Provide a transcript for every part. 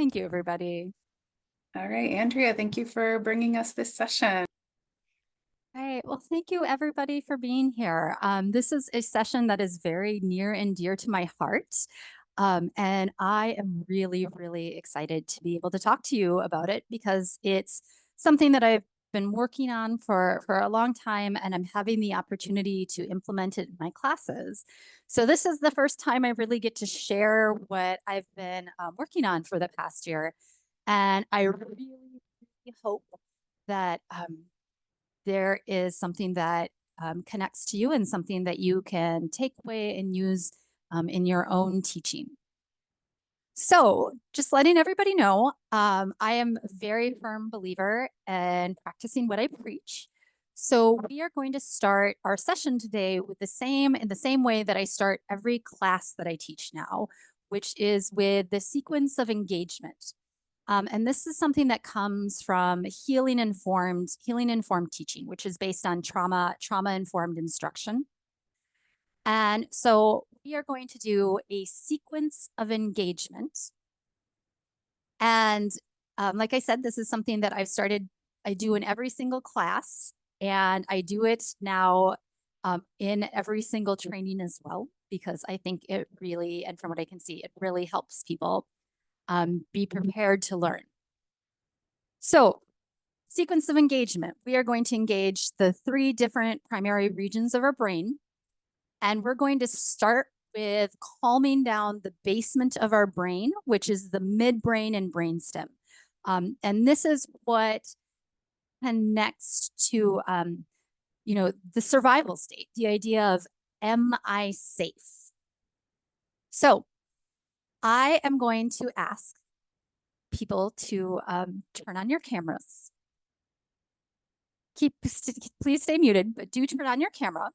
Thank you, everybody. All right, Andrea, thank you for bringing us this session. All right. Well, thank you, everybody, for being here. This is a session that is very near and dear to my heart. And I am really, really excited to be able to talk to you about it because it's something that I've been working on for a long time, and I'm having the opportunity to implement it in my classes. So this is the first time I really get to share what I've been working on for the past year. And I really, really hope that there is something that connects to you and something that you can take away and use in your own teaching. So just letting everybody know, I am a very firm believer in practicing what I preach. So we are going to start our session today with in the same way that I start every class that I teach now, which is with the sequence of engagement. And this is something that comes from healing-informed teaching, which is based on trauma-informed instruction. And so we are going to do a sequence of engagement. And like I said, this is something that I do in every single class, and I do it now in every single training as well, because I think it really, and from what I can see, it really helps people be prepared to learn. So, sequence of engagement. We are going to engage the 3 different primary regions of our brain. And we're going to start with calming down the basement of our brain, which is the midbrain and brainstem. And this is what connects to, the survival state, the idea of, am I safe? So I am going to ask people to turn on your cameras. Please stay muted, but do turn on your camera.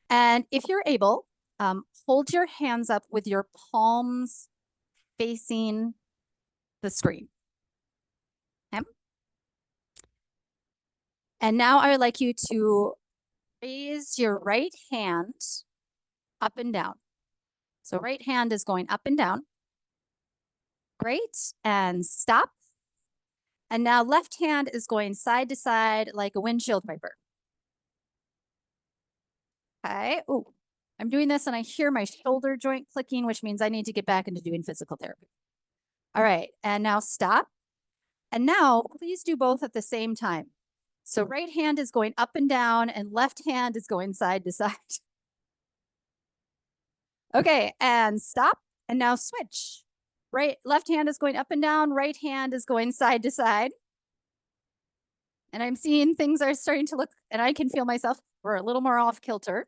And if you're able, hold your hands up with your palms facing the screen. Okay? And now I would like you to raise your right hand up and down. So right hand is going up and down. Great. And stop. And now left hand is going side to side like a windshield wiper. Okay. Oh, I'm doing this and I hear my shoulder joint clicking, which means I need to get back into doing physical therapy. All right. And now stop. And now please do both at the same time. So right hand is going up and down and left hand is going side to side. Okay. And stop. And now switch. Left hand is going up and down. Right hand is going side to side. And I'm seeing things are starting to look, and I can feel myself, we're a little more off kilter.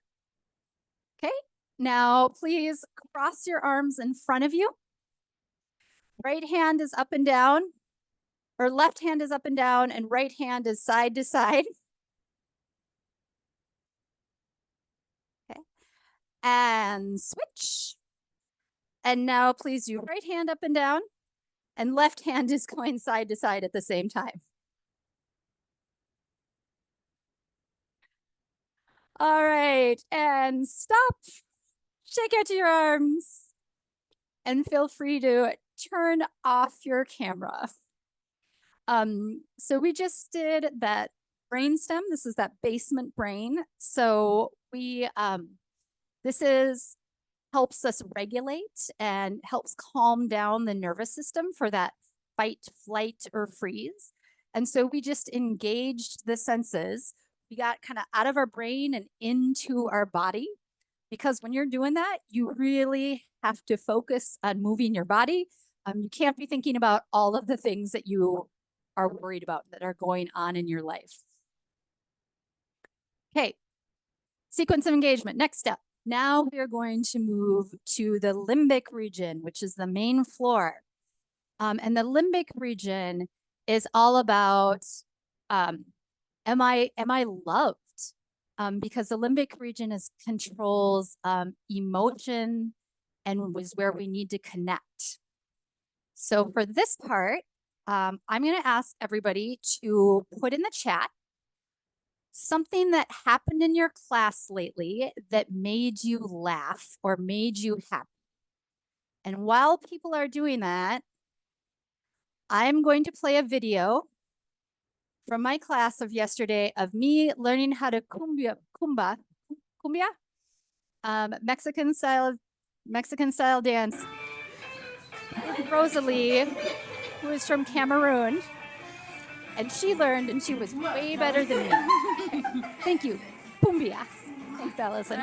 Okay. Now, please cross your arms in front of you. Right hand is up and down, or left hand is up and down, and right hand is side to side. Okay. And switch. And now, please do right hand up and down, and left hand is going side to side at the same time. All right. And stop. Shake out your arms. And feel free to turn off your camera. So we just did that brainstem. This is that basement brain. So this helps us regulate and helps calm down the nervous system for that fight, flight, or freeze. And so we just engaged the senses. We got kind of out of our brain and into our body. Because when you're doing that, you really have to focus on moving your body. You can't be thinking about all of the things that you are worried about that are going on in your life. Okay, sequence of engagement. Next step. Now we are going to move to the limbic region, which is the main floor. And the limbic region is all about, am I loved? Because the limbic region controls emotion and was where we need to connect. So for this part, I'm going to ask everybody to put in the chat something that happened in your class lately that made you laugh or made you happy. And while people are doing that, I'm going to play a video from my class of yesterday of me learning how to cumbia, Mexican style dance with Rosalie, who is from Cameroon. And she learned and she was way better than me. Thank you. Cumbia. Thanks, Allison.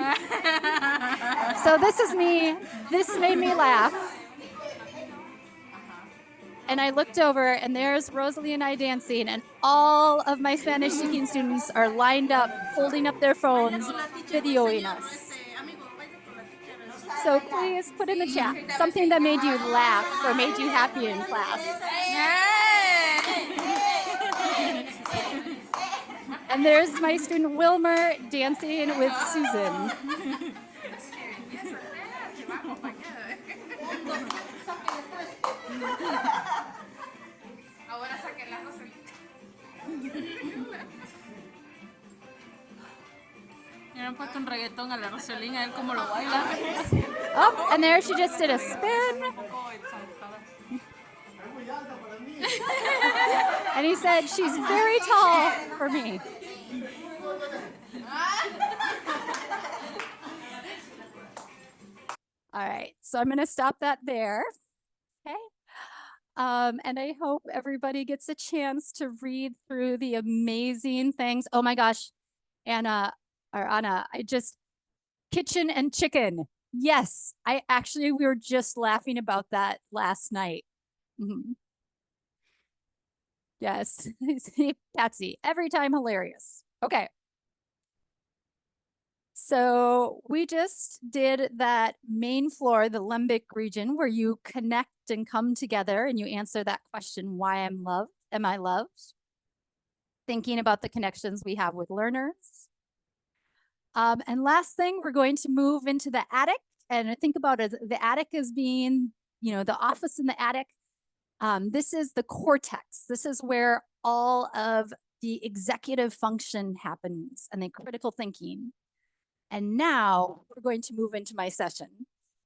So this is me. This made me laugh. And I looked over and there's Rosalie and I dancing, and all of my Spanish speaking students are lined up, holding up their phones, videoing us. So please put in the chat something that made you laugh or made you happy in class. And there's my student Wilmer dancing with Susan. Oh, and there she just did a spin. And he said, she's very tall for me. All right, so I'm going to stop that there. Okay. And I hope everybody gets a chance to read through the amazing things. Oh my gosh, Anna, kitchen and chicken. Yes, we were just laughing about that last night. Mm-hmm. Yes, Patsy, every time hilarious. Okay. So we just did that main floor, the limbic region, where you connect and come together and you answer that question, why am I loved? Thinking about the connections we have with learners. And last thing, we're going to move into the attic and think about it, the attic as being, the office in the attic. This is the cortex. This is where all of the executive function happens and the critical thinking. And now we're going to move into my session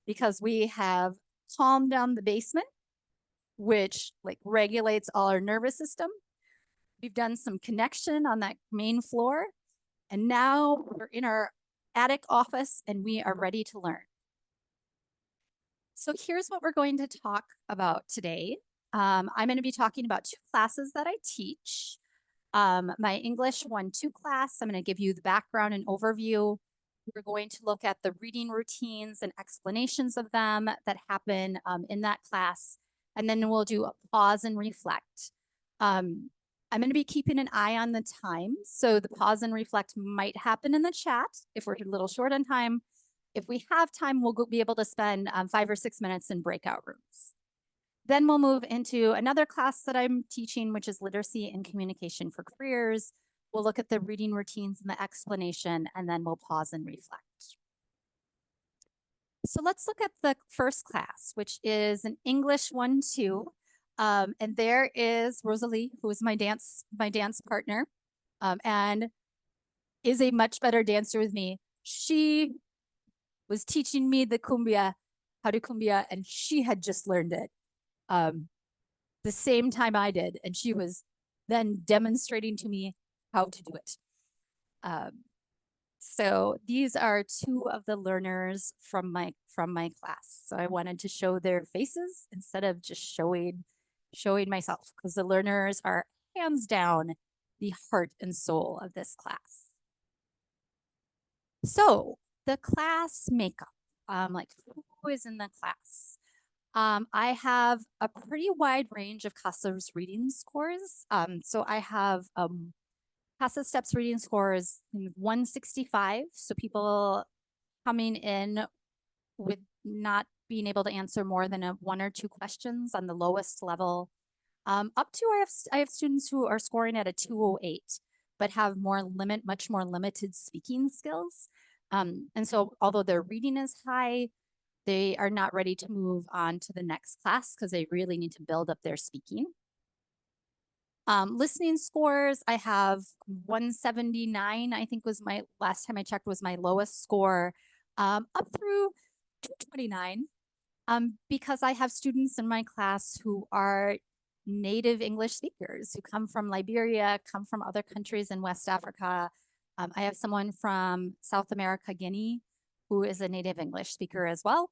because we have calmed down the basement, which regulates all our nervous system. We've done some connection on that main floor. And now we're in our attic office and we are ready to learn. So here's what we're going to talk about today. I'm going to be talking about two classes that I teach. My English 1-2 class, I'm going to give you the background and overview. We're going to look at the reading routines and explanations of them that happen in that class. And then we'll do a pause and reflect. I'm going to be keeping an eye on the time. So the pause and reflect might happen in the chat if we're a little short on time. If we have time, we'll be able to spend 5 or 6 minutes in breakout rooms. Then we'll move into another class that I'm teaching, which is literacy and communication for careers. We'll look at the reading routines and the explanation, and then we'll pause and reflect. So let's look at the first class, which is an English 1-2. And there is Rosalie, who is my dance partner, and is a much better dancer with me. She was teaching me how to cumbia, and she had just learned it the same time I did, and she was then demonstrating to me how to do it. So these are two of the learners from my class. So I wanted to show their faces instead of just showing myself, because the learners are hands down the heart and soul of this class. So the class makeup, who is in the class? I have a pretty wide range of CASA's reading scores. So I have CASA Steps reading scores 165. So people coming in with not being able to answer more than 1 or 2 questions on the lowest level. Up to I have students who are scoring at a 208, but have much more limited speaking skills. And so although their reading is high, they are not ready to move on to the next class because they really need to build up their speaking. Listening scores, I have 179, I think was my, last time I checked, was my lowest score, up through 229, because I have students in my class who are native English speakers who come from Liberia, come from other countries in West Africa. I have someone from South America, Guinea, who is a native English speaker as well,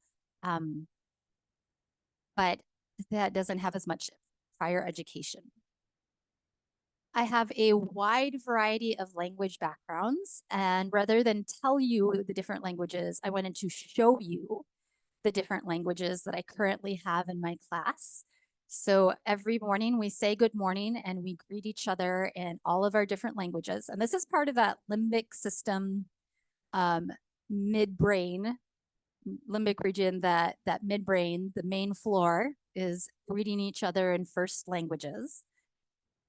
but that doesn't have as much prior education. I have a wide variety of language backgrounds, and rather than tell you the different languages, I wanted to show you the different languages that I currently have in my class. So every morning we say good morning and we greet each other in all of our different languages. And this is part of that limbic system, midbrain, limbic region, that midbrain, the main floor is greeting each other in first languages.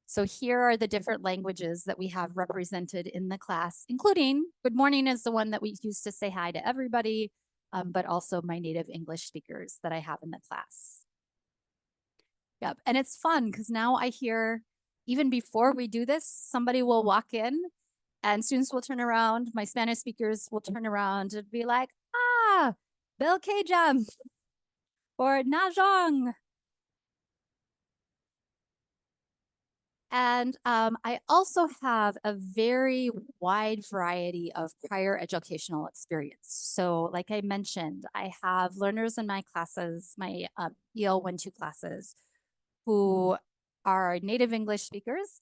So here are the different languages that we have represented in the class, including good morning is the one that we use to say hi to everybody, but also my native English speakers that I have in the class. Yep, and it's fun because now I hear, even before we do this, somebody will walk in and students will turn around, my Spanish speakers will turn around and be like, ah, Bel Kejam, or Najong. And I also have a very wide variety of prior educational experience. So like I mentioned, I have learners in my classes, my EL 1-2 classes, who are native English speakers,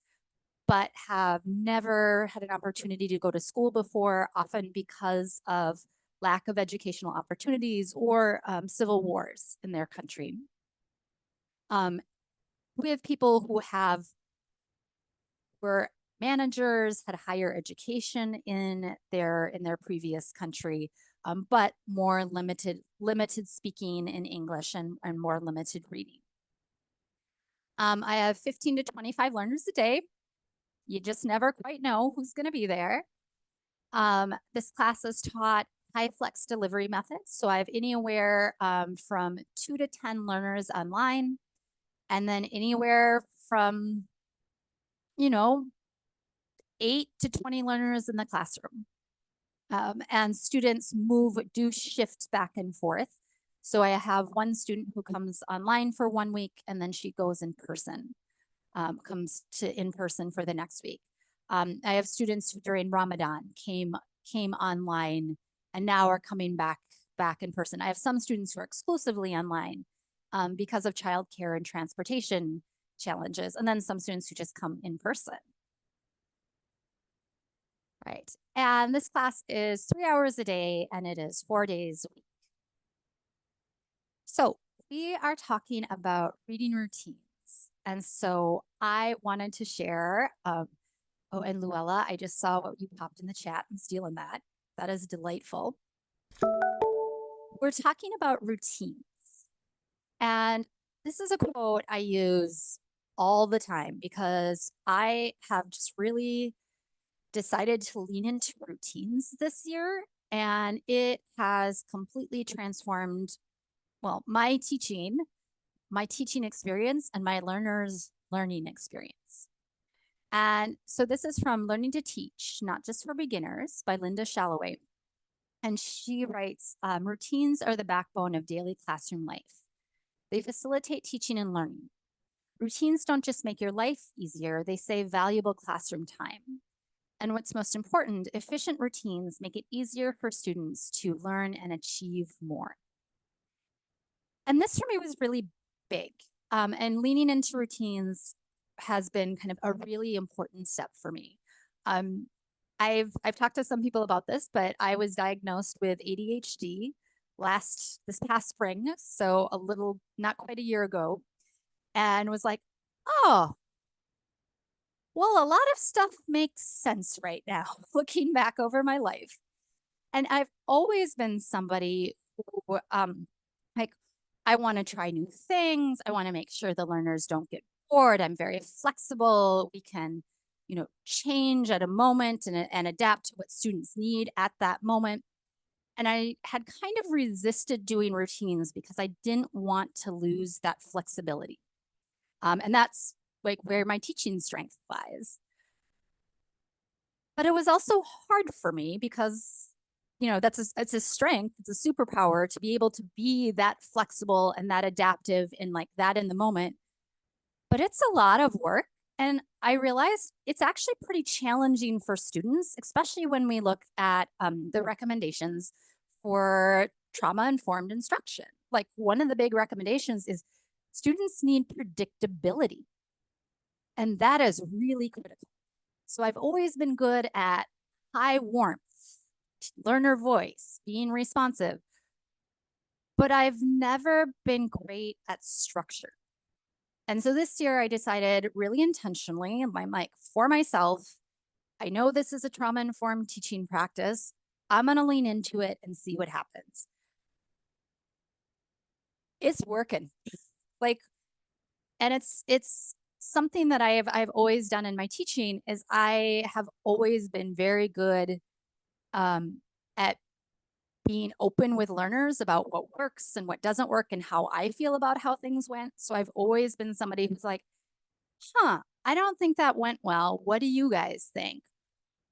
but have never had an opportunity to go to school before, often because of lack of educational opportunities or civil wars in their country. We have people who were managers, had higher education in their previous country, but more limited speaking in English and more limited reading. I have 15 to 25 learners a day. You just never quite know who's going to be there. This class is taught hyflex delivery methods. So I have anywhere from 2 to 10 learners online, and then anywhere from, 8 to 20 learners in the classroom. And students do shift back and forth. So I have one student who comes online for 1 week and then she goes in person, comes to in person for the next week. I have students who during Ramadan came online and now are coming back in person. I have some students who are exclusively online because of childcare and transportation challenges, and then some students who just come in person. Right. And this class is 3 hours a day and it is 4 days a week. So we are talking about reading routines. And so I wanted to share, oh, and Luella, I just saw what you popped in the chat. I'm stealing that. That is delightful. We're talking about routines. And this is a quote I use all the time because I have just really decided to lean into routines this year, and it has completely transformed, well, my teaching experience and my learners' learning experience. And so this is from Learning to Teach, Not Just for Beginners by Linda Shalloway. And she writes, routines are the backbone of daily classroom life. They facilitate teaching and learning. Routines don't just make your life easier, they save valuable classroom time. And what's most important, efficient routines make it easier for students to learn and achieve more. And this for me was really big. And leaning into routines has been kind of a really important step for me. I've talked to some people about this, but I was diagnosed with ADHD this past spring, so not quite a year ago, and was like, oh, well, a lot of stuff makes sense right now, looking back over my life. And I've always been somebody who, like, I want to try new things. I want to make sure the learners don't get bored. I'm very flexible. We can, change at a moment and adapt to what students need at that moment. And I had kind of resisted doing routines because I didn't want to lose that flexibility. And that's like where my teaching strength lies. But it was also hard for me because, it's a strength, it's a superpower to be able to be that flexible and that adaptive and like that in the moment. but it's a lot of work. And I realized it's actually pretty challenging for students, especially when we look at the recommendations for trauma informed instruction. Like one of the big recommendations is students need predictability, and that is really critical. So I've always been good at high warmth, learner voice, being responsive, but I've never been great at structure. And so this year I decided really intentionally, I'm like, for myself, I know this is a trauma informed teaching practice. I'm going to lean into it and see what happens. It's working. Like, and it's something that I've always done in my teaching is I have always been very good at being open with learners about what works and what doesn't work and how I feel about how things went. So I've always been somebody who's like, I don't think that went well. What do you guys think?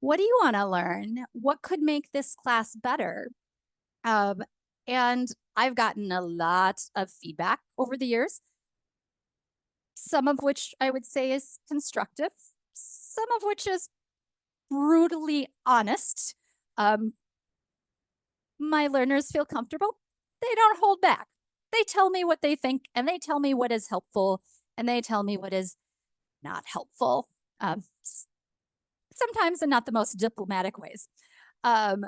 What do you want to learn? What could make this class better? Um, and I've gotten a lot of feedback over the years, some of which I would say is constructive, some of which is brutally honest. Um, my learners feel comfortable. They don't hold back. They tell me what they think and they tell me what is helpful and they tell me what is not helpful. Sometimes in not the most diplomatic ways. Um,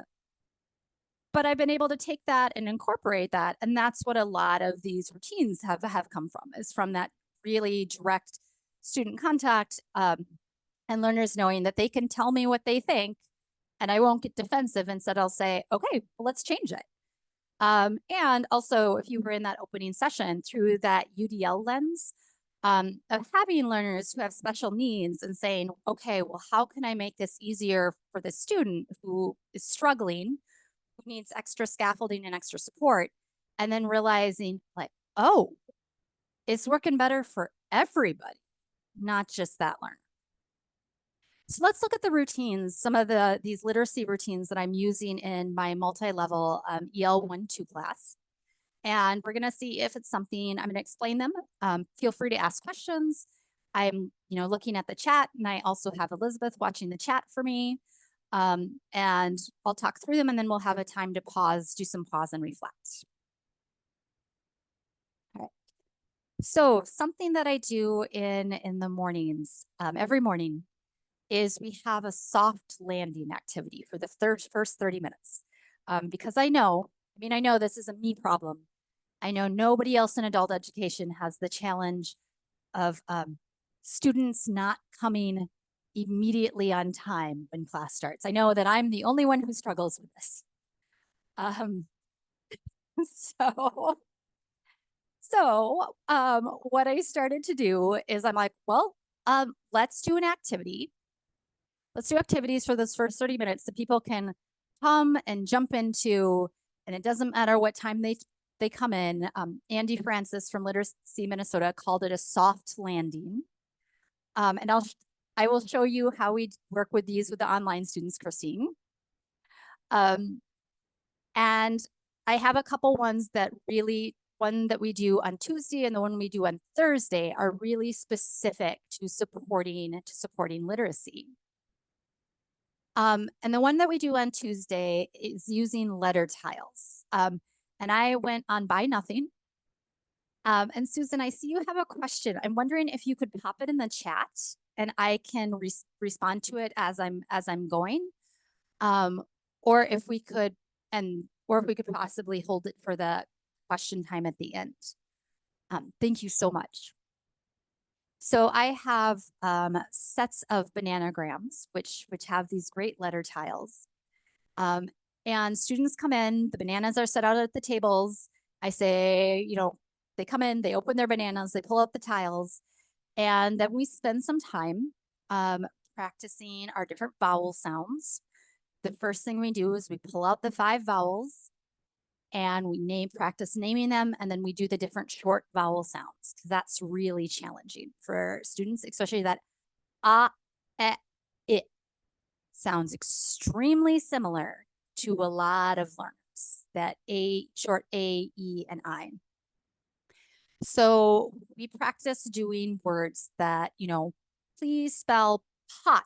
but I've been able to take that and incorporate that. And that's what a lot of these routines have come from, is from that really direct student contact and learners knowing that they can tell me what they think and I won't get defensive. Instead, I'll say, okay, well, let's change it. And also, if you were in that opening session, through that UDL lens of having learners who have special needs and saying, okay, well, how can I make this easier for the student who is struggling, who needs extra scaffolding and extra support, and then realizing like, oh, it's working better for everybody, not just that learner. So let's look at the routines, some of these literacy routines that I'm using in my multi-level EL1-2 class. And we're gonna see if it's something, I'm gonna explain them. Feel free to ask questions. I'm looking at the chat and I also have Elizabeth watching the chat for me. And I'll talk through them and then we'll have a time to pause, do some pause and reflect. All right. So something that I do in the mornings, every morning, is we have a soft landing activity for the first 30 minutes. Because I know this is a me problem. I know nobody else in adult education has the challenge of students not coming immediately on time when class starts. I know that I'm the only one who struggles with this. Um, so, what I started to do is I'm like, well, let's do an activity. Let's do activities for those first 30 minutes that people can come and jump into, and it doesn't matter what time they come in. Andy Francis from Literacy Minnesota called it a soft landing. And I will show you how we work with these with the online students, Christine. And I have a couple ones that one that we do on Tuesday and the one we do on Thursday are really specific to supporting literacy. And the one that we do on Tuesday is using letter tiles. And I went on Buy Nothing. And Susan, I see you have a question. I'm wondering if you could pop it in the chat and I can respond to it as I'm going. Or if we could possibly hold it for the question time at the end. Thank you so much. So I have sets of bananagrams, which have these great letter tiles. And students come in, the bananas are set out at the tables. I say, they come in, they open their bananas, they pull out the tiles, and then we spend some time practicing our different vowel sounds. The first thing we do is we pull out the 5 vowels and we practice naming them, and then we do the different short vowel sounds because that's really challenging for students, especially that it sounds extremely similar to a lot of learners, that short A, E, and I. So we practice doing words that, please spell pot.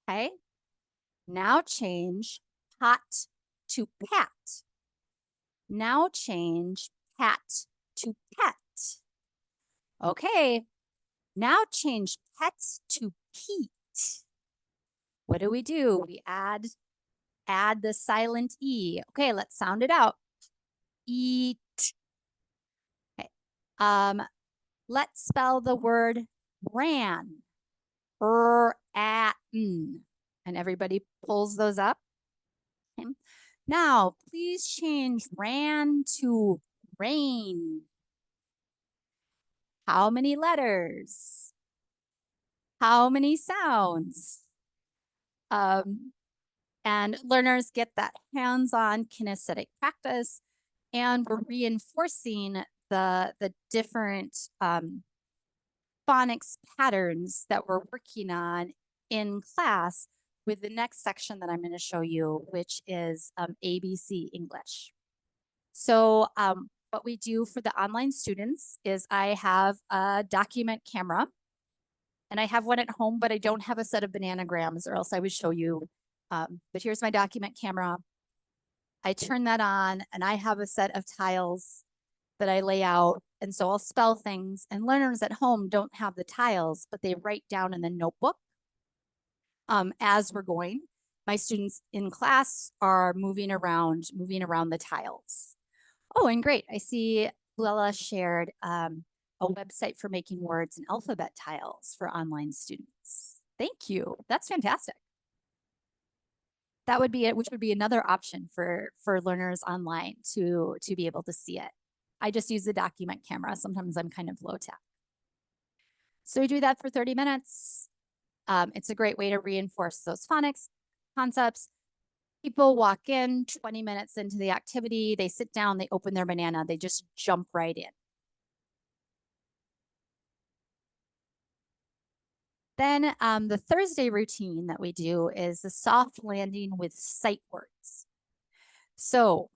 Okay. Now change pot to pat. Now change pat to pet. Okay. Now change pet to Pete. What do? We add the silent E. Okay, let's sound it out. Eat. Okay. Let's spell the word ran. N. And everybody pulls those up. Okay. Now, please change ran to rain. How many letters? How many sounds? And learners get that hands-on kinesthetic practice, and we're reinforcing the different phonics patterns that we're working on in class with the next section that I'm going to show you, which is ABC English. So what we do for the online students is I have a document camera, and I have one at home, but I don't have a set of bananagrams, or else I would show you. But here's my document camera. I turn that on, and I have a set of tiles that I lay out. And so I'll spell things, and learners at home don't have the tiles, but they write down in the notebook as we're going. My students in class are moving around the tiles. Oh, and great. I see Luella shared a website for making words and alphabet tiles for online students. Thank you. That's fantastic. That would be it, which would be another option for learners online to be able to see it. I just use the document camera. Sometimes I'm kind of low tech. So we do that for 30 minutes. It's a great way to reinforce those phonics concepts. People walk in 20 minutes into the activity, they sit down, they open their banana, they just jump right in. Then the Thursday routine that we do is the soft landing with sight words. So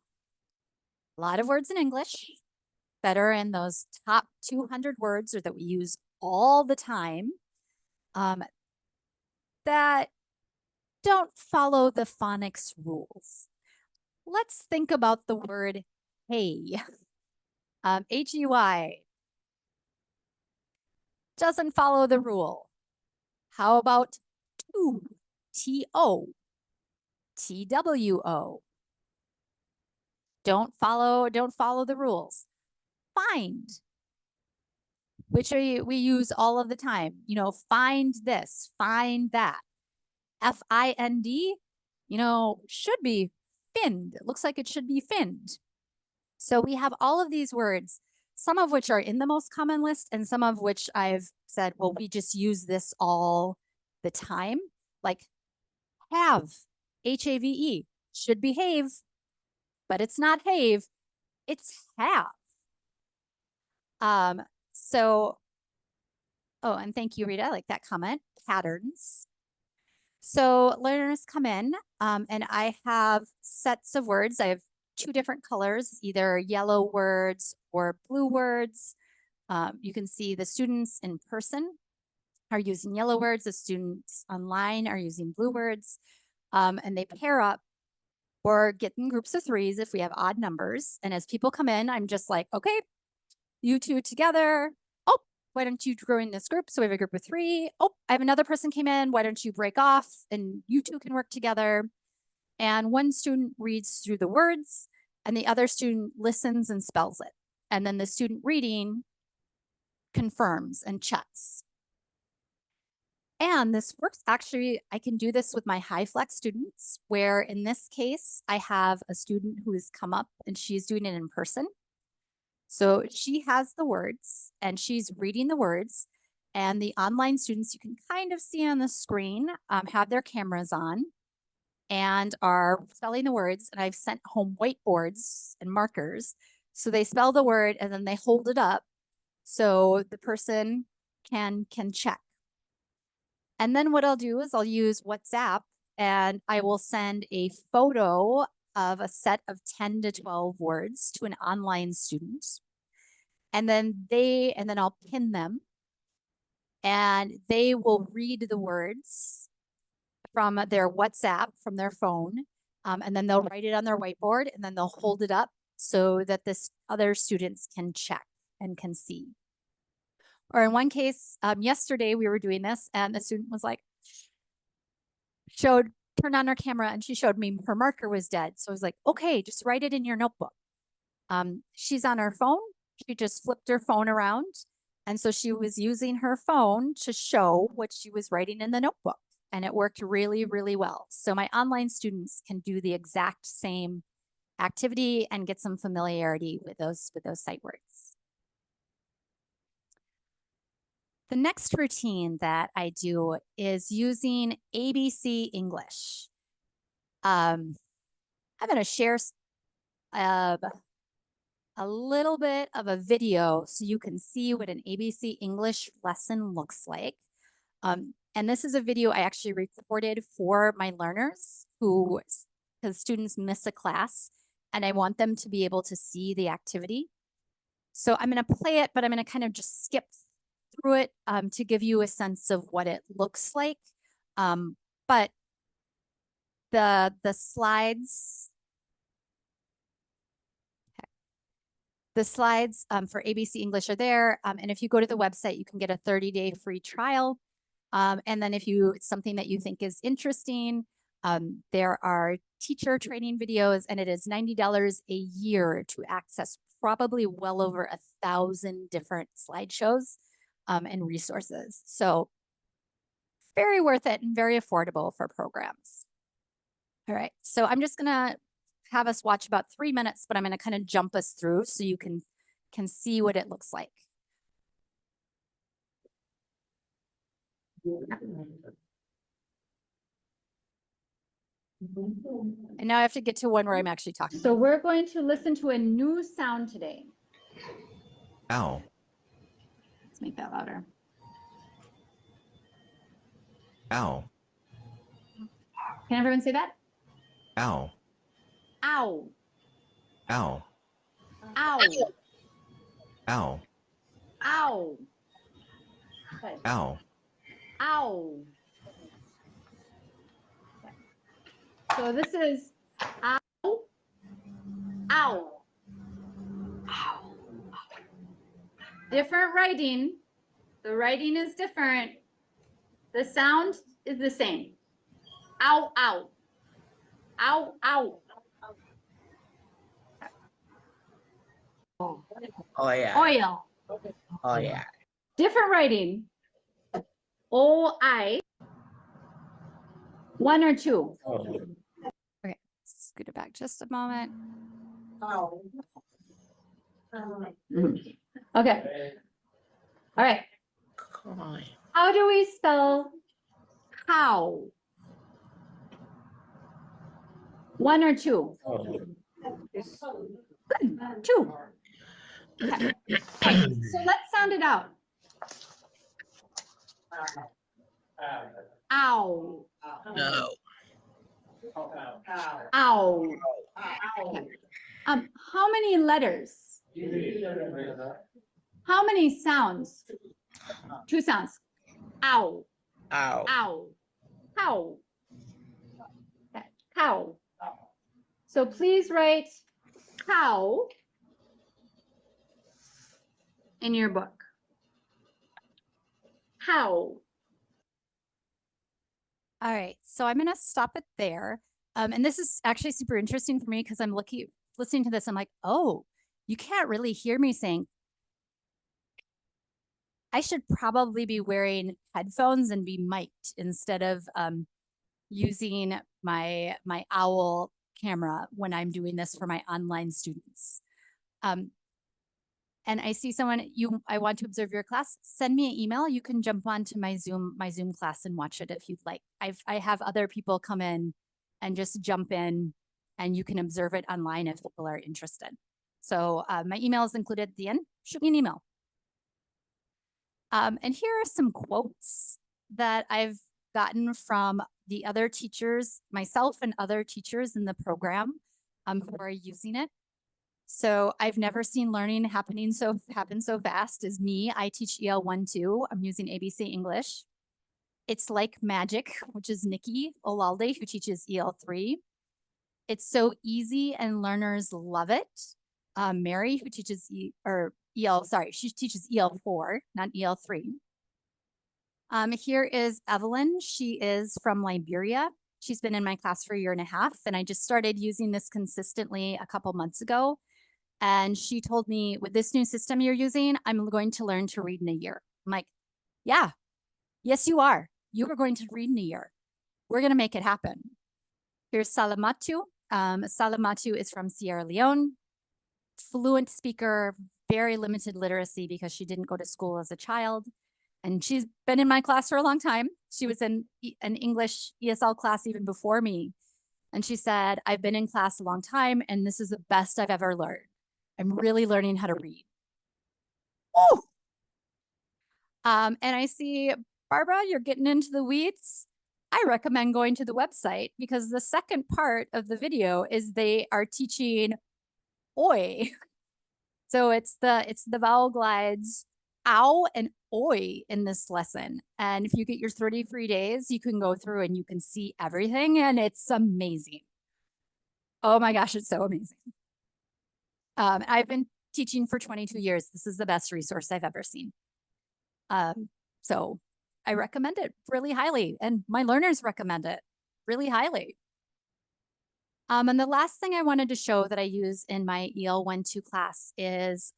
a lot of words in English that are in those top 200 words or that we use all the time that don't follow the phonics rules. Let's think about the word hey. H-E-Y doesn't follow the rule. How about to? T-O. T-W-O. Don't follow the rules. Find, which we use all of the time. Find this, find that. F-I-N-D, should be finned. It looks like it should be finned. So we have all of these words, some of which are in the most common list, and some of which I've said, well, we just use this all the time. Like have, H-A-V-E, should behave, but it's not have, it's have. So, oh, and thank you, Rita, I like that comment. Patterns. So learners come in, and I have sets of words. I have two different colors, either yellow words or blue words. You can see the students in person are using yellow words. The students online are using blue words, and they pair up or get in groups of threes if we have odd numbers. And as people come in, I'm just like, okay, you two together. Oh, why don't you join this group? So we have a group of three. Oh, I have another person came in. Why don't you break off and you two can work together? And one student reads through the words and the other student listens and spells it. And then the student reading confirms and checks. And this works actually, I can do this with my hyflex students, where in this case, I have a student who has come up and she's doing it in person. So she has the words and she's reading the words, and the online students you can kind of see on the screen have their cameras on and are spelling the words. And I've sent home whiteboards and markers. So they spell the word and then they hold it up so the person can check. And then what I'll do is I'll use WhatsApp and I will send a photo of a set of 10 to 12 words to an online student. and then I'll pin them, and they will read the words from their WhatsApp, from their phone, and then they'll write it on their whiteboard, and then they'll hold it up so that this other students can check and can see. Or in one case, yesterday we were doing this, and the student was like, turned on her camera, and she showed me her marker was dead. So I was like, okay, just write it in your notebook. She's on her phone. She just flipped her phone around. And so she was using her phone to show what she was writing in the notebook. And it worked really, really well. So my online students can do the exact same activity and get some familiarity with those sight words. The next routine that I do is using ABC English. I'm going to share a little bit of a video so you can see what an ABC English lesson looks like. And this is a video I actually recorded for my learners because students miss a class and I want them to be able to see the activity. So I'm going to play it, but I'm going to kind of just skip through it to give you a sense of what it looks like. But the slides, the slides for ABC English are there. And if you go to the website, you can get a 30-day free trial. And then if it's something that you think is interesting, there are teacher training videos, and it is $90 a year to access probably well over 1,000 different slideshows and resources. So very worth it and very affordable for programs. All right, so I'm just gonna have us watch about 3 minutes, but I'm gonna kind of jump us through so you can see what it looks like. And now I have to get to one where I'm actually talking. So we're going to listen to a new sound today. Ow. Let's make that louder. Ow. Can everyone say that? Ow. Ow. Ow. Ow. Ow. Ow. Okay. Ow. Ow. Okay. So this is ow. Ow. Ow. Different writing. The writing is different. The sound is the same. Ow, ow. Ow, ow. Oh yeah. Oil. Oh yeah. Different writing. O-I. 1 or 2. Okay, scoot it back just a moment. Okay. All right. How do we spell cow? 1 or 2? Good. 2. Okay. Okay. So let's sound it out. Ow. No. Ow. Okay. How many letters? How many sounds? 2 sounds. Ow. Ow. Ow. Cow. Okay. Cow. So please write cow in your book. Cow. All right, so I'm going to stop it there. And this is actually super interesting for me because I'm listening to this. I'm like, oh, you can't really hear me saying. I should probably be wearing headphones and be mic'd instead of using my OWL camera when I'm doing this for my online students. And I see someone, I want to observe your class, send me an email. You can jump onto my Zoom class and watch it if you'd like. I have other people come in and just jump in and you can observe it online if people are interested. So my email is included at the end. Shoot me an email. And here are some quotes that I've gotten from the other teachers, myself and other teachers in the program who are using it. So I've never seen learning happen so fast as me. I teach EL 1-2. I'm using ABC English. It's like magic, which is Nikki Olalde, who teaches EL 3. It's so easy and learners love it. Mary, who teaches she teaches EL 4, not EL 3. Here is Evelyn. She is from Liberia. She's been in my class for a year and a half, and I just started using this consistently a couple months ago. And she told me, with this new system you're using, I'm going to learn to read in a year. I'm like, yeah, yes, you are. You are going to read in a year. We're going to make it happen. Here's Salamatu. Salamatu is from Sierra Leone. Fluent speaker, very limited literacy because she didn't go to school as a child. And she's been in my class for a long time. She was in an English ESL class even before me. And she said, I've been in class a long time, and this is the best I've ever learned. I'm really learning how to read. Oh! And I see, Barbara, you're getting into the weeds. I recommend going to the website because the second part of the video is they are teaching oi. So it's the vowel glides ow and oi in this lesson. And if you get your 30 free days, you can go through and you can see everything, and it's amazing. Oh my gosh, it's so amazing. I've been teaching for 22 years. This is the best resource I've ever seen. So I recommend it really highly, and my learners recommend it really highly. And the last thing I wanted to show that I use in my EL 1-2 class is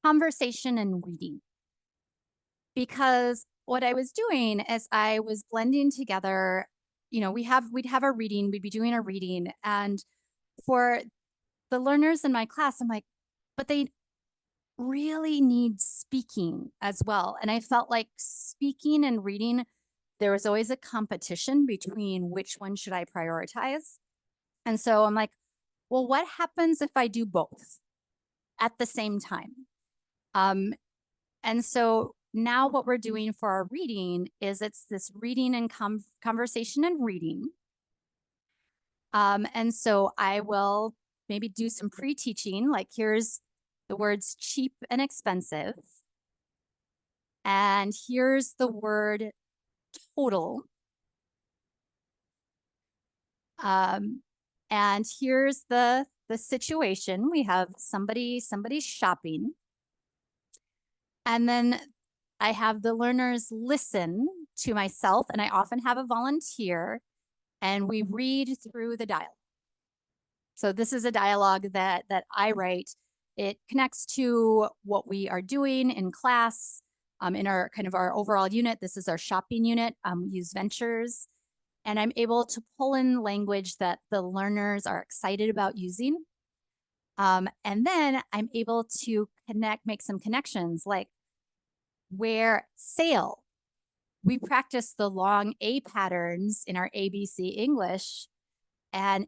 conversation and reading. Because what I was doing is I was blending together, we'd have our reading, we'd be doing our reading, and for the learners in my class, I'm like, but they really need speaking as well. And I felt like speaking and reading, there was always a competition between which one should I prioritize. And so I'm like, well, what happens if I do both at the same time? And so now what we're doing for our reading is it's this reading and conversation and reading. And so I will maybe do some pre-teaching, like here's the words cheap and expensive. And here's the word total. And here's the situation. We have somebody's shopping. And then I have the learners listen to myself, and I often have a volunteer, and we read through the dialogue. So this is a dialogue that I write. It connects to what we are doing in class, in our overall unit. This is our shopping unit. We use ventures, and I'm able to pull in language that the learners are excited about using. And then I'm able to make some connections, like where sale. We practice the long A patterns in our ABC English, and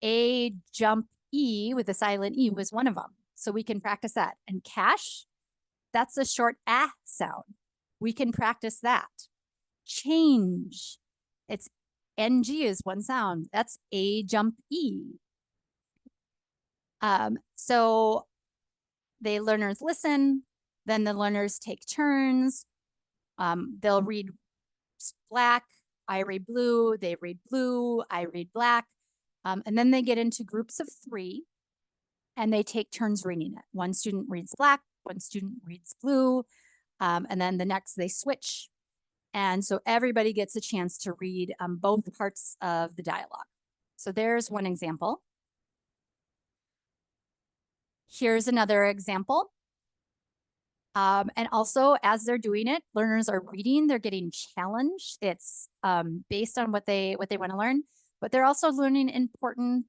A jump E with a silent E was one of them. So we can practice that. And cash, that's a short ah sound. We can practice that. Change, it's NG is one sound. That's A jump E. So the learners listen, then the learners take turns. They'll read black, I read blue, they read blue, I read black. And then they get into groups of 3 and they take turns reading it. One student reads black, one student reads blue, and then the next they switch. And so everybody gets a chance to read both parts of the dialogue. So there's one example. Here's another example. And also, as they're doing it, learners are reading, they're getting challenged. It's based on what they want to learn, but they're also learning important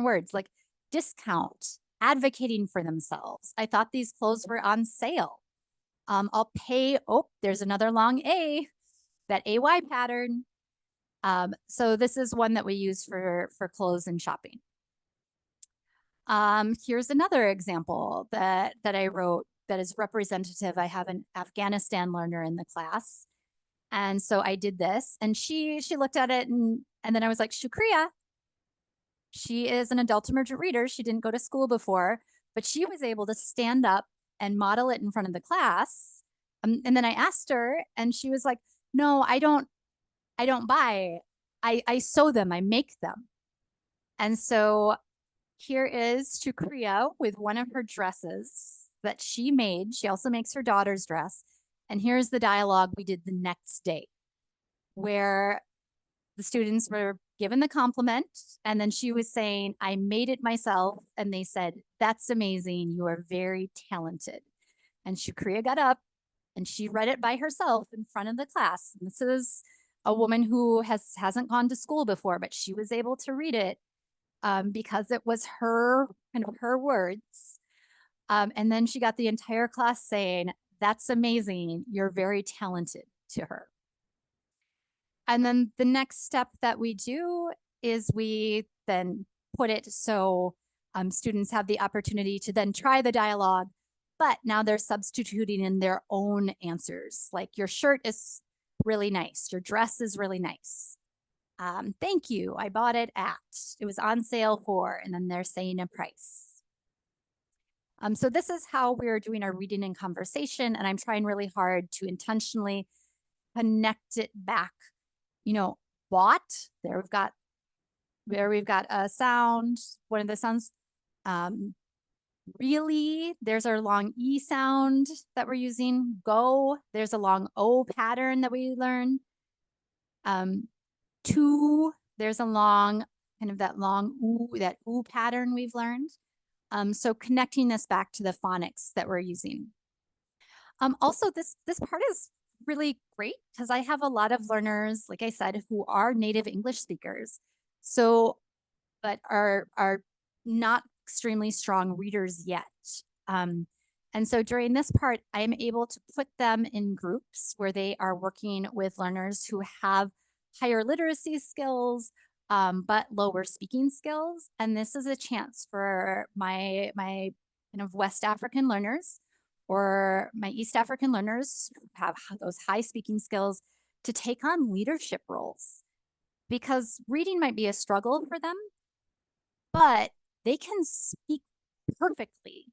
words like discount, advocating for themselves. I thought these clothes were on sale. I'll pay, oh, there's another long A, that AY pattern. So this is one that we use for clothes and shopping. Here's another example that I wrote that is representative. I have an Afghanistan learner in the class. And so I did this, and she looked at it, and then I was like, Shukriya. She is an adult emergent reader. She didn't go to school before, but she was able to stand up and model it in front of the class. And then I asked her, and she was like, "No, I don't buy. I sew them. I make them." And so here is Shukriya with one of her dresses that she made. She also makes her daughter's dress. And here's the dialogue we did the next day, where the students were given the compliment, and then she was saying, "I made it myself." And they said, "That's amazing. You are very talented." And Shukriya got up and she read it by herself in front of the class. And this is a woman who hasn't gone to school before, but she was able to read it because it was her kind of her words. And then she got the entire class saying, "That's amazing. You're very talented," to her. And then the next step that we do is we then put it so students have the opportunity to then try the dialogue, but now they're substituting in their own answers. Like, "Your shirt is really nice. Your dress is really nice. Thank you. I bought it at, it was on sale for," and then they're saying a price. So this is how we're doing our reading and conversation. And I'm trying really hard to intentionally connect it back. Bought, there we've got a sound, one of the sounds. Really, there's our long E sound that we're using. Go, there's a long O pattern that we learn. To, there's a long, kind of that long oo, that oo pattern we've learned. So connecting this back to the phonics that we're using. Also, this part is really great because I have a lot of learners, like I said, who are native English speakers, but are not extremely strong readers yet. And so during this part, I'm able to put them in groups where they are working with learners who have higher literacy skills, but lower speaking skills. And this is a chance for my kind of West African learners or my East African learners who have those high speaking skills to take on leadership roles, because reading might be a struggle for them, but they can speak perfectly.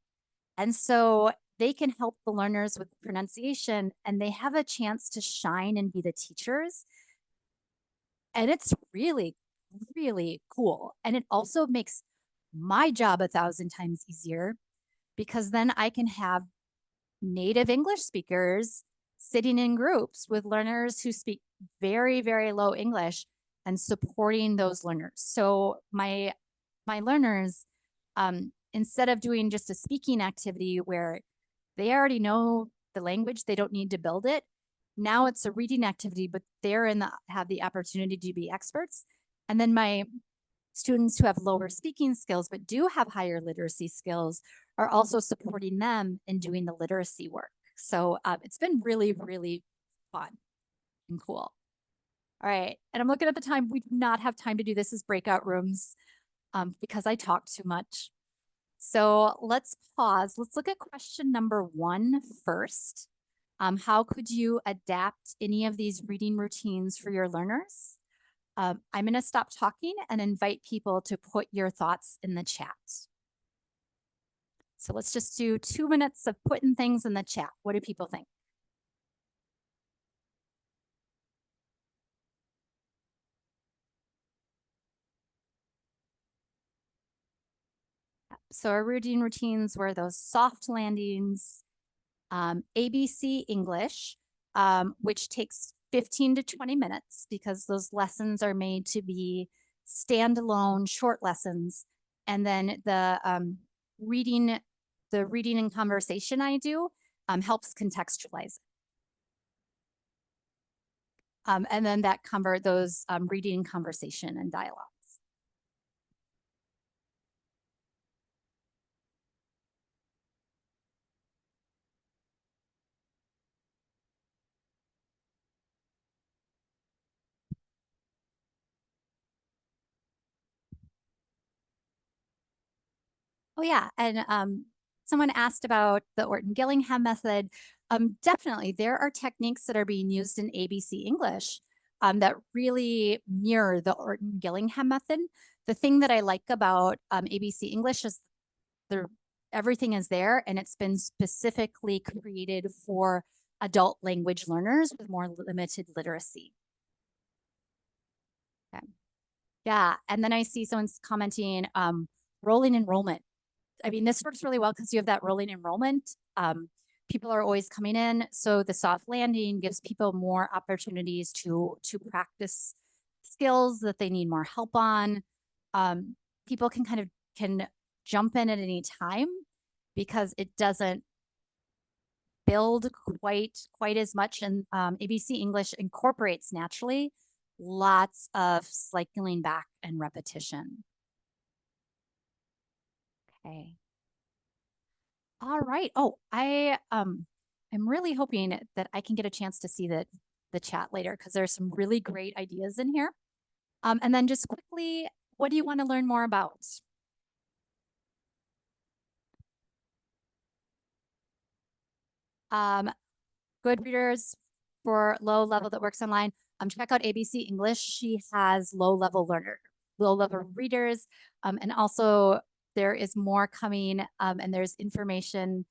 And so they can help the learners with pronunciation, and they have a chance to shine and be the teachers. And it's really, really cool. And it also makes my job 1,000 times easier, because then I can have native English speakers sitting in groups with learners who speak very, very low English and supporting those learners. So my learners, instead of doing just a speaking activity where they already know the language, they don't need to build it. Now it's a reading activity, but they're have the opportunity to be experts. And then my students who have lower speaking skills but do have higher literacy skills are also supporting them in doing the literacy work. So it's been really, really fun and cool. All right, and I'm looking at the time. We do not have time to do this as breakout rooms because I talk too much. So let's pause. Let's look at question number 1 first. How could you adapt any of these reading routines for your learners? I'm going to stop talking and invite people to put your thoughts in the chat. So let's just do 2 minutes of putting things in the chat. What do people think? So our reading routines were those soft landings, ABC English, which takes 15 to 20 minutes because those lessons are made to be standalone short lessons. And then the reading and conversation I do helps contextualize it. And then that convert those reading, conversation, and dialogue. Oh yeah, and someone asked about the Orton-Gillingham method. Definitely, there are techniques that are being used in ABC English that really mirror the Orton-Gillingham method. The thing that I like about ABC English is everything is there, and it's been specifically created for adult language learners with more limited literacy. Okay. Yeah, and then I see someone's commenting rolling enrollment. I mean, this works really well because you have that rolling enrollment. People are always coming in, so the soft landing gives people more opportunities to practice skills that they need more help on. People can jump in at any time because it doesn't build quite as much, and ABC English incorporates naturally lots of cycling back and repetition. Okay. All right. Oh, I'm really hoping that I can get a chance to see the chat later because there's some really great ideas in here. And then just quickly, what do you want to learn more about? Good readers for low level that works online. Check out ABC English. She has low level readers. And also there is more coming, and there's information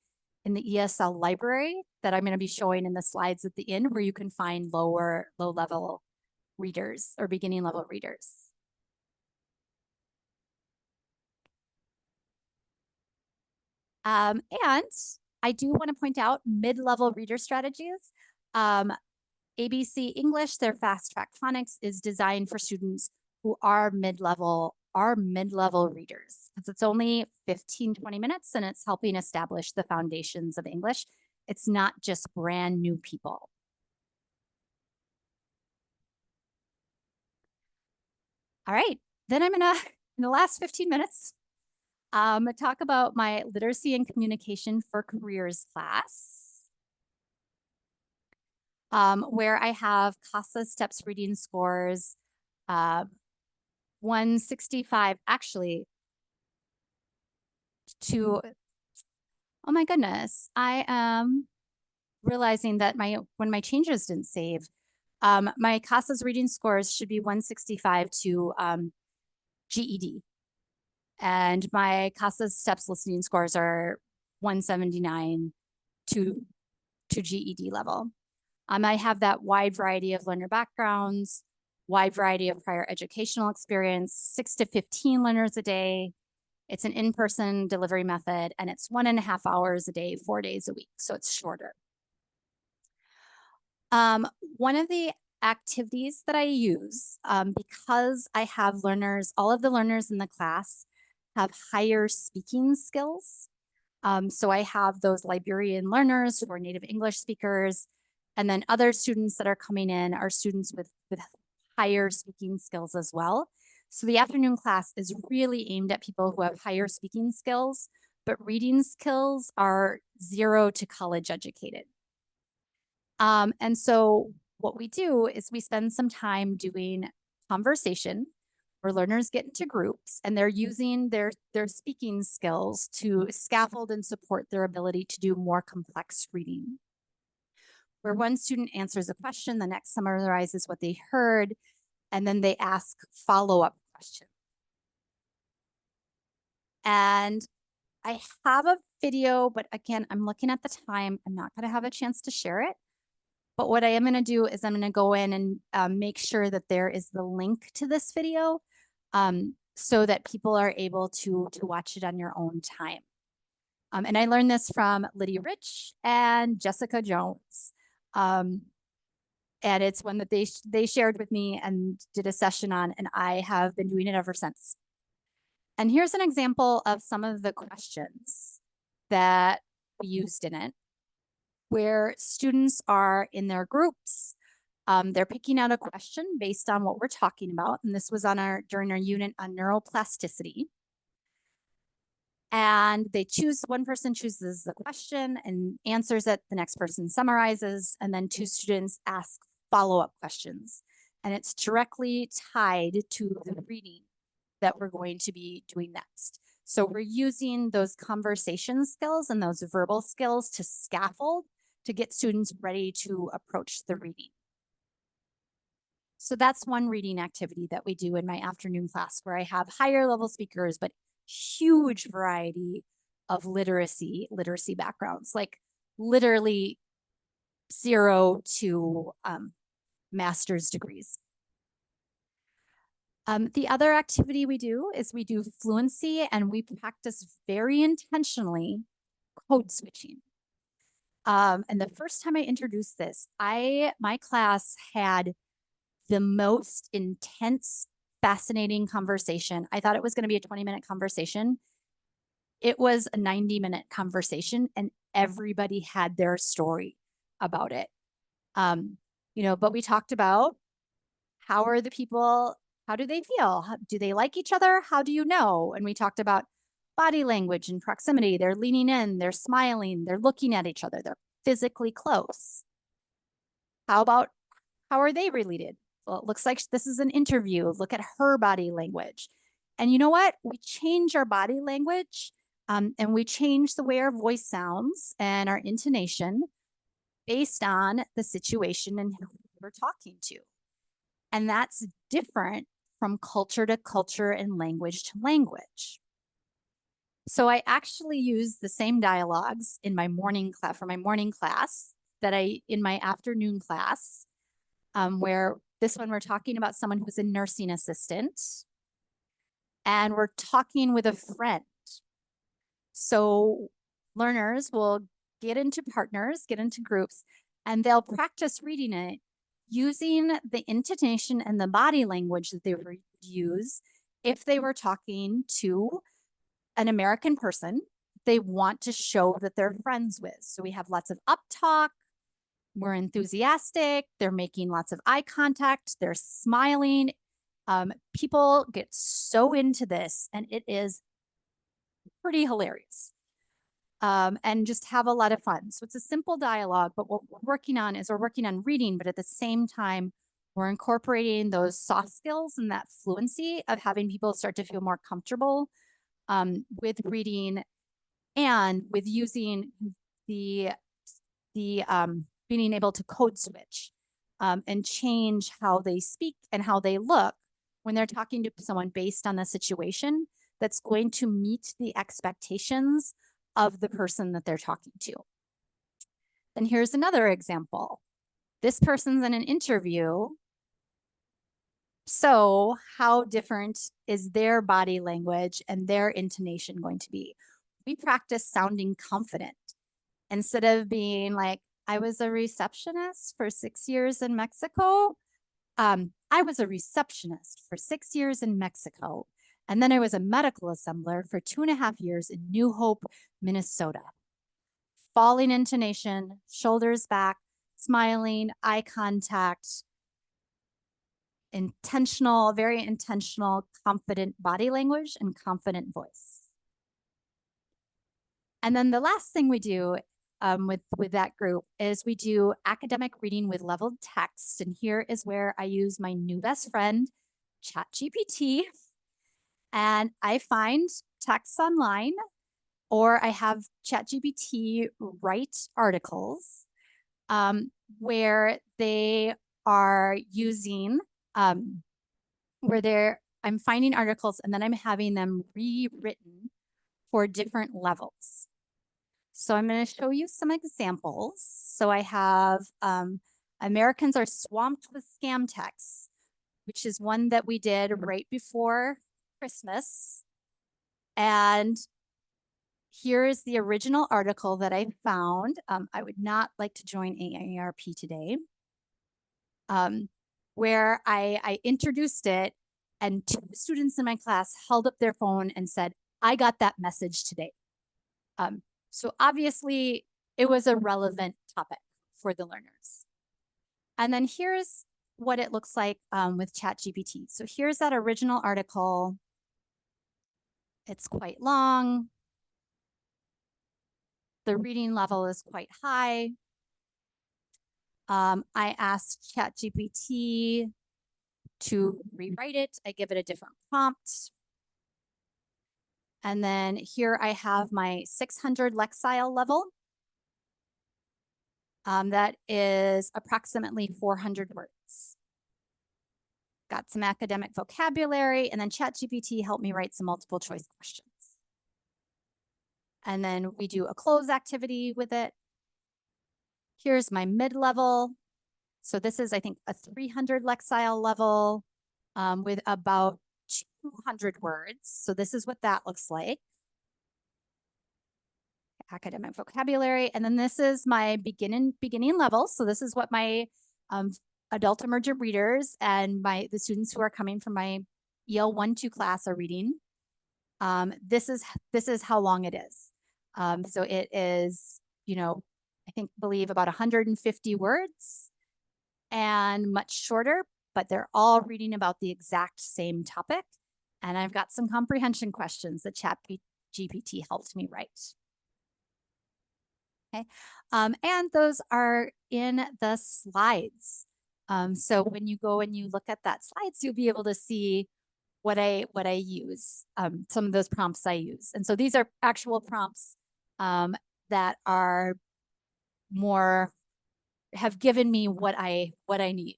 in the ESL library that I'm going to be showing in the slides at the end where you can find low level readers or beginning level readers. And I do want to point out mid-level reader strategies. ABC English, their fast track phonics is designed for students who are mid-level readers because it's only 15-20 minutes and it's helping establish the foundations of English. It's not just brand new people. All right, then I'm gonna, in the last 15 minutes, talk about my literacy and communication for careers class. Where I have CASA steps reading scores, 165 actually to, oh my goodness, I am realizing that when my changes didn't save, my CASA's reading scores should be 165 to GED. And my CASA's steps listening scores are 179 to GED level. I have that wide variety of learner backgrounds, wide variety of prior educational experience, 6 to 15 learners a day. It's an in-person delivery method, and it's 1.5 hours a day, 4 days a week, so it's shorter. One of the activities that I use, because I have learners, all of the learners in the class have higher speaking skills. So I have those Liberian learners who are native English speakers, and then other students that are coming in are students with higher speaking skills as well. So the afternoon class is really aimed at people who have higher speaking skills, but reading skills are 0 to college educated. And so what we do is we spend some time doing conversation where learners get into groups and they're using their speaking skills to scaffold and support their ability to do more complex reading. Where one student answers a question, the next summarizes what they heard, and then they ask follow-up questions. And I have a video, but again, I'm looking at the time. I'm not going to have a chance to share it. But what I am going to do is I'm going to go in and make sure that there is the link to this video so that people are able to watch it on your own time. And I learned this from Lydia Rich and Jessica Jones. And it's one that they shared with me and did a session on, and I have been doing it ever since. And here's an example of some of the questions that we used in it, where students are in their groups. They're picking out a question based on what we're talking about. And this was during our unit on neuroplasticity. And one person chooses the question and answers it. The next person summarizes, and then 2 students ask follow-up questions. And it's directly tied to the reading that we're going to be doing next. So we're using those conversation skills and those verbal skills to scaffold to get students ready to approach the reading. So that's one reading activity that we do in my afternoon class where I have higher level speakers, but huge variety of literacy backgrounds, like literally 0 to master's degrees. The other activity we do is we do fluency, and we practice very intentionally code switching. And the first time I introduced this, my class had the most intense, fascinating conversation. I thought it was going to be a 20-minute conversation. It was a 90-minute conversation, and everybody had their story about it. But we talked about how are the people, how do they feel? Do they like each other? How do you know? And we talked about body language and proximity. They're leaning in, they're smiling, they're looking at each other, they're physically close. How are they related? Well, it looks like this is an interview. Look at her body language. And you know what? We change our body language and we change the way our voice sounds and our intonation based on the situation and who we're talking to. And that's different from culture to culture and language to language. So I actually use the same dialogues in my morning class for my morning class that in my afternoon class, where this one we're talking about someone who's a nursing assistant, and we're talking with a friend. So learners will get into partners, get into groups, and they'll practice reading it using the intonation and the body language that they would use if they were talking to an American person they want to show that they're friends with. So we have lots of up talk, we're enthusiastic, they're making lots of eye contact, they're smiling. People get so into this, and it is pretty hilarious. And just have a lot of fun. So it's a simple dialogue, but what we're working on is we're working on reading, but at the same time, we're incorporating those soft skills and that fluency of having people start to feel more comfortable with reading and with using the being able to code switch and change how they speak and how they look when they're talking to someone based on the situation that's going to meet the expectations of the person that they're talking to. Then here's another example. This person's in an interview. So how different is their body language and their intonation going to be? We practice sounding confident instead of being like, I was a receptionist for 6 years in Mexico. I was a receptionist for 6 years in Mexico. And then I was a medical assembler for 2.5 years in New Hope, Minnesota. Falling intonation, shoulders back, smiling, eye contact, intentional, very intentional, confident body language and confident voice. And then the last thing we do with that group is we do academic reading with leveled text. And here is where I use my new best friend, ChatGPT. And I find texts online, or I have ChatGPT write articles where they are using, I'm finding articles and then I'm having them rewritten for different levels. So I'm going to show you some examples. So I have Americans are swamped with scam texts, which is one that we did right before Christmas. And here is the original article that I found. I would not like to join AARP today, where I introduced it and 2 students in my class held up their phone and said, I got that message today. So obviously it was a relevant topic for the learners. And then here's what it looks like with ChatGPT. So here's that original article. It's quite long. The reading level is quite high. I asked ChatGPT to rewrite it. I give it a different prompt. And then here I have my 600 lexile level. That is approximately 400 words. got some academic vocabulary, and then ChatGPT helped me write some multiple choice questions. And then we do a close activity with it. Here's my mid-level. So this is, I think, a 300 lexile level with about 200 words. So this is what that looks like. Academic vocabulary. And then this is my beginning level. So this is what my adult emergent readers and the students who are coming from my EL 1-2 class are reading. This is how long it is. So it is, believe about 150 words and much shorter, but they're all reading about the exact same topic. And I've got some comprehension questions that ChatGPT helped me write. Okay, and those are in the slides. So when you go and you look at that slides, you'll be able to see what I use, some of those prompts I use. And so these are actual prompts that are have given me what I need.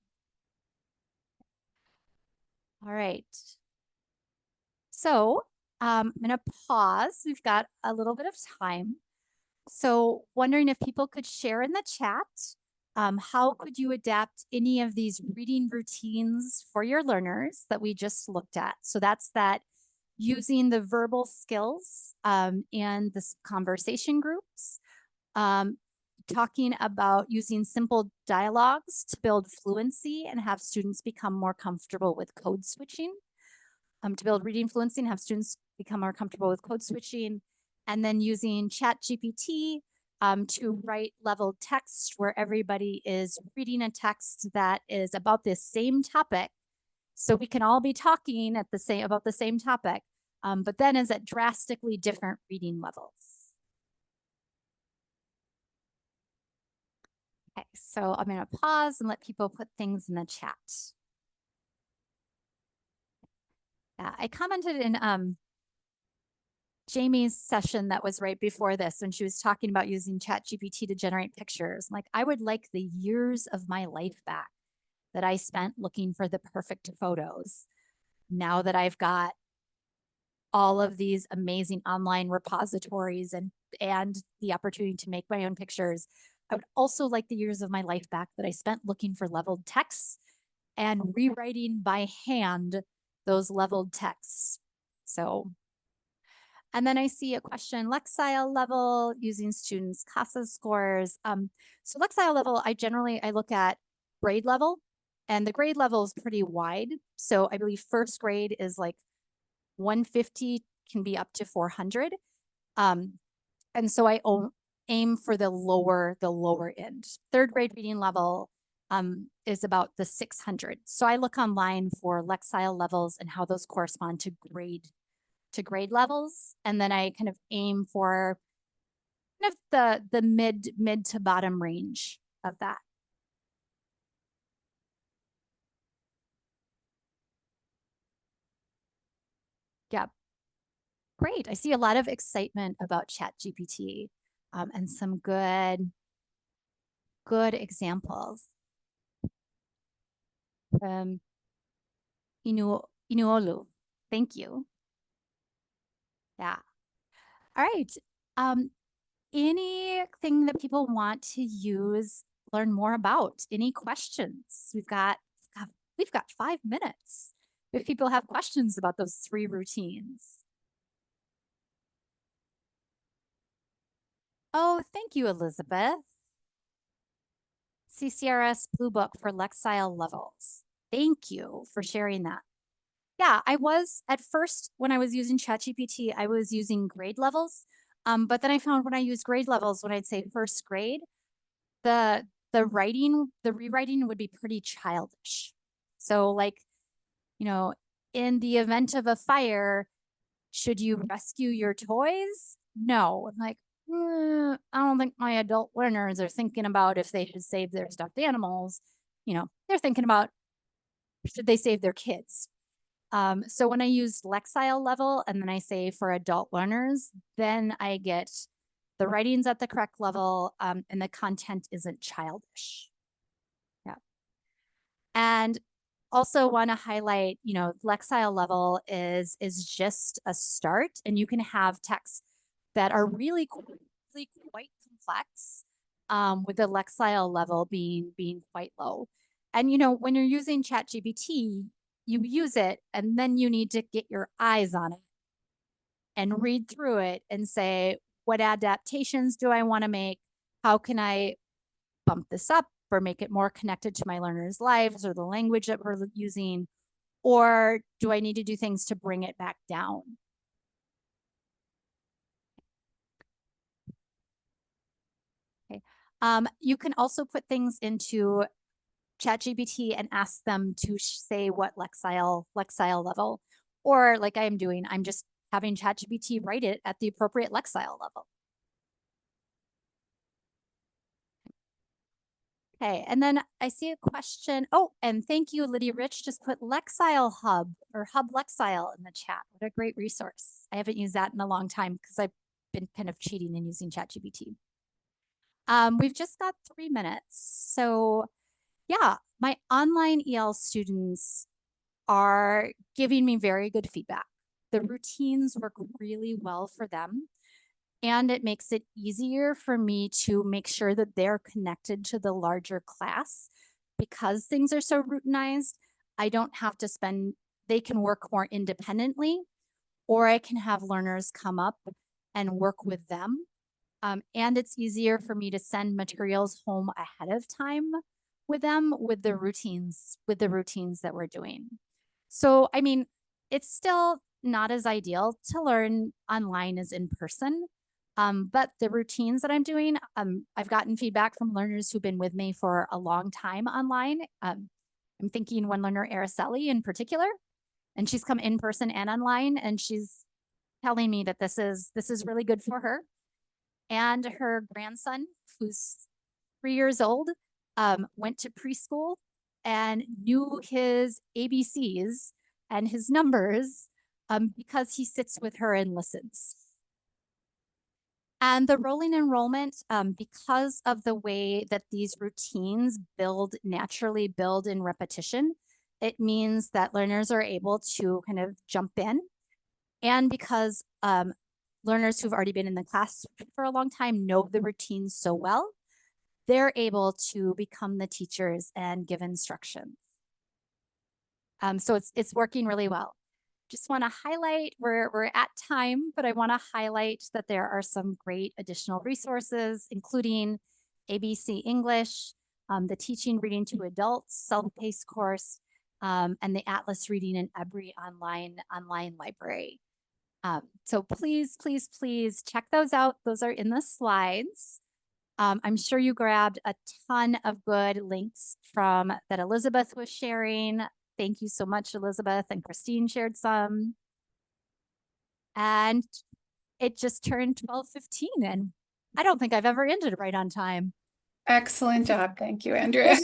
All right. So I'm gonna pause. We've got a little bit of time. So wondering if people could share in the chat, how could you adapt any of these reading routines for your learners that we just looked at? So that's that using the verbal skills and the conversation groups, talking about using simple dialogues to build fluency and have students become more comfortable with code switching, to build reading fluency and have students become more comfortable with code switching, and then using ChatGPT to write leveled text where everybody is reading a text that is about this same topic. So we can all be talking about the same topic, but then is at drastically different reading levels. Okay, so I'm going to pause and let people put things in the chat. Yeah, I commented in Jamie's session that was right before this when she was talking about using ChatGPT to generate pictures. Like, I would like the years of my life back that I spent looking for the perfect photos. Now that I've got all of these amazing online repositories and the opportunity to make my own pictures, I would also like the years of my life back that I spent looking for leveled texts and rewriting by hand those leveled texts. So, and then I see a question, Lexile level, using students' CASA scores. So Lexile level, I look at grade level, and the grade level is pretty wide. So I believe first grade is like 150, can be up to 400. And so I aim for the lower end. Third grade reading level is about the 600. So I look online for Lexile levels and how those correspond to grade levels. And then I kind of aim for kind of the mid to bottom range of that. Yeah, great. I see a lot of excitement about ChatGPT and some good examples. Inuolu, thank you. Yeah. All right. Anything that people want to learn more about? Any questions? We've got 5 minutes. If people have questions about those 3 routines. Oh, thank you, Elizabeth. CCRS Blue Book for Lexile levels. Thank you for sharing that. Yeah, I was at first when I was using ChatGPT, I was using grade levels. But then I found when I use grade levels, when I'd say first grade, the rewriting would be pretty childish. So like, in the event of a fire, should you rescue your toys? No. I'm like, I don't think my adult learners are thinking about if they should save their stuffed animals. They're thinking about, should they save their kids? So when I use Lexile level and then I say for adult learners, then I get the writing's at the correct level and the content isn't childish. Yeah. And also want to highlight, Lexile level is just a start, and you can have texts that are really, really quite complex, with the Lexile level being quite low. And when you're using ChatGPT, you use it, and then you need to get your eyes on it and read through it and say, what adaptations do I want to make? How can I bump this up or make it more connected to my learners' lives or the language that we're using? Or do I need to do things to bring it back down? Okay. You can also put things into ChatGPT and ask them to say what Lexile level, or like I am doing, I'm just having ChatGPT write it at the appropriate Lexile level. Okay, and then I see a question. Oh, and thank you, Lydia Rich, just put Lexile Hub or Hub Lexile in the chat. What a great resource. I haven't used that in a long time because I've been kind of cheating and using ChatGPT. We've just got 3 minutes. So yeah, my online EL students are giving me very good feedback. The routines work really well for them. And it makes it easier for me to make sure that they're connected to the larger class. Because things are so routinized, I don't have to they can work more independently, or I can have learners come up and work with them. And it's easier for me to send materials home ahead of time with them with the routines that we're doing. So, I mean, it's still not as ideal to learn online as in person. But the routines that I'm doing, I've gotten feedback from learners who've been with me for a long time online. I'm thinking one learner, Araceli in particular, and she's come in person and online, and she's telling me that this is really good for her. And her grandson, who's 3 years old, went to preschool and knew his ABCs and his numbers because he sits with her and listens. And the rolling enrollment, because of the way that these routines naturally build in repetition, it means that learners are able to kind of jump in. And because learners who've already been in the class for a long time know the routines so well, they're able to become the teachers and give instructions. So it's working really well. Just want to highlight, we're at time, but I want to highlight that there are some great additional resources, including ABC English, the Teaching Reading to Adults self-paced course, and the Atlas Reading and EBRI online library. So please, please, please check those out. Those are in the slides. I'm sure you grabbed a ton of good links that Elizabeth was sharing. Thank you so much, Elizabeth, and Christine shared some. And it just turned 12:15, and I don't think I've ever ended right on time. Excellent job. Thank you, Andrea.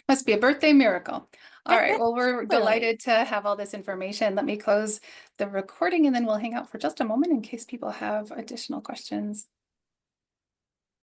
Must be a birthday miracle. All right. Well, we're delighted to have all this information. Let me close the recording and then we'll hang out for just a moment in case people have additional questions.